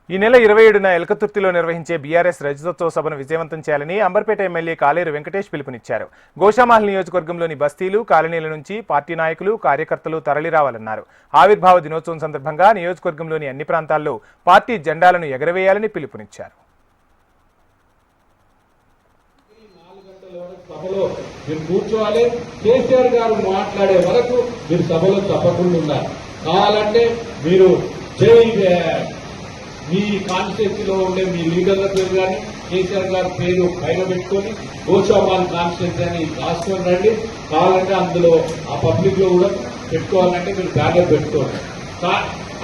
ఈ నెల 27న ఎలకతుర్తిలో నిర్వహించే బీఆర్ఎస్ రజతోత్సవ సభను విజయవంతం చేయాలని అంబర్పేట ఎమ్మెల్యే కాలేరు వెంకటేష్ పిలుపునిచ్చారు. గోషామహల్ నియోజకవర్గంలోని బస్తీలు, కాలనీల నుంచి పార్టీ నాయకులు, కార్యకర్తలు తరలిరావాలన్నారు. ఆవిర్భావ దినోత్సవం సందర్భంగా నియోజకవర్గంలోని అన్ని ప్రాంతాల్లో పార్టీ జెండాలను ఎగరవేయాలని పిలుపునిచ్చారు. సభలో మీరు కూర్చోవాలి. కేసీఆర్ గారు మాట్లాడే వరకు మీరు సభలో తప్పకుండా ఉన్నారు. కావాలంటే మీరు మీ కాన్స్టిట్యూన్సీలో ఉండే మీ లీడర్ల పేరు కానీ కేసీఆర్ గారి పేరు పైన పెట్టుకొని గోషామహల్ కాన్స్టిట్యూన్సీ అని రాసుకొని రండి. కావాలంటే అందులో ఆ పబ్లిక్ లో కూడా పెట్టుకోవాలంటే మీరు బ్యానర్ పెట్టుకోండి.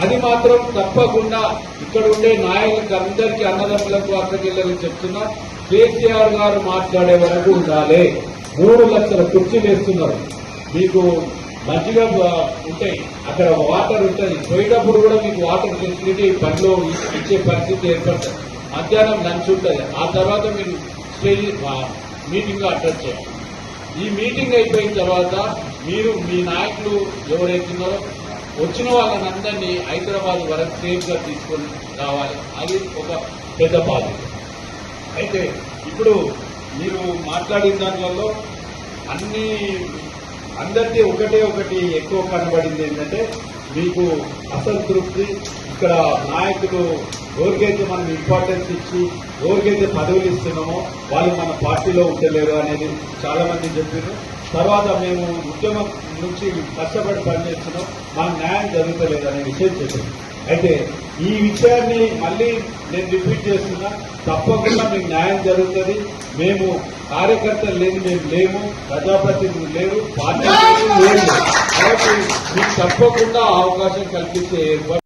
అది మాత్రం తప్పకుండా ఇక్కడ ఉండే నాయకులకు అందరికీ, అన్నదమ్ములకు, అక్కడికి చెప్తున్నా, కేసీఆర్ గారు మాట్లాడే వరకు ఉండాలి. 3 లక్షల కుర్చీలు వేస్తున్నారు. మీకు మంచిగా ఉంటాయి, అక్కడ వాటర్ ఉంటుంది. పోయేటప్పుడు కూడా మీకు వాటర్ ఫెసిలిటీ పనిలో ఇచ్చే పరిస్థితి ఏర్పడుతుంది. మధ్యాహ్నం లంచ్ ఉంటుంది. ఆ తర్వాత మీరు స్టేజ్ మీటింగ్ అటెండ్ చేయాలి. ఈ మీటింగ్ అయిపోయిన తర్వాత మీరు మీ నాయకులు ఎవరైతున్నారో వచ్చిన వాళ్ళని అందరినీ హైదరాబాద్ వరకు సేఫ్ గా తీసుకొని రావాలి. అది ఒక పెద్ద బాధ్యత. అయితే ఇప్పుడు మీరు మాట్లాడిన దాంట్లో అందరికీ ఒకటి ఎక్కువ కనబడింది ఏంటంటే, మీకు అసంతృప్తి. ఇక్కడ నాయకులు ఎవరికైతే మనం ఇంపార్టెన్స్ ఇచ్చి ఎవరికైతే పదవులు ఇస్తున్నామో వాళ్ళు మన పార్టీలో ఉండలేరు అనేది చాలా మంది చెప్పారు. తర్వాత మేము ఉద్యమం నుంచి కష్టపడి పనిచేస్తున్నాం, మాకు న్యాయం జరుగుతలేదు అనే విషయం చెప్పారు. అయితే ఈ విషయాన్ని మళ్ళీ నేను రిపీట్ చేస్తున్నా, తప్పకుండా మీకు న్యాయం జరుగుతుంది. మేము కార్యకర్తలు లేని మేము లేము, ప్రజాప్రతినిధులు లేరు, పార్టీ లేదు. కాబట్టి మీకు తప్పకుండా అవకాశం కల్పించే ఏర్పాటు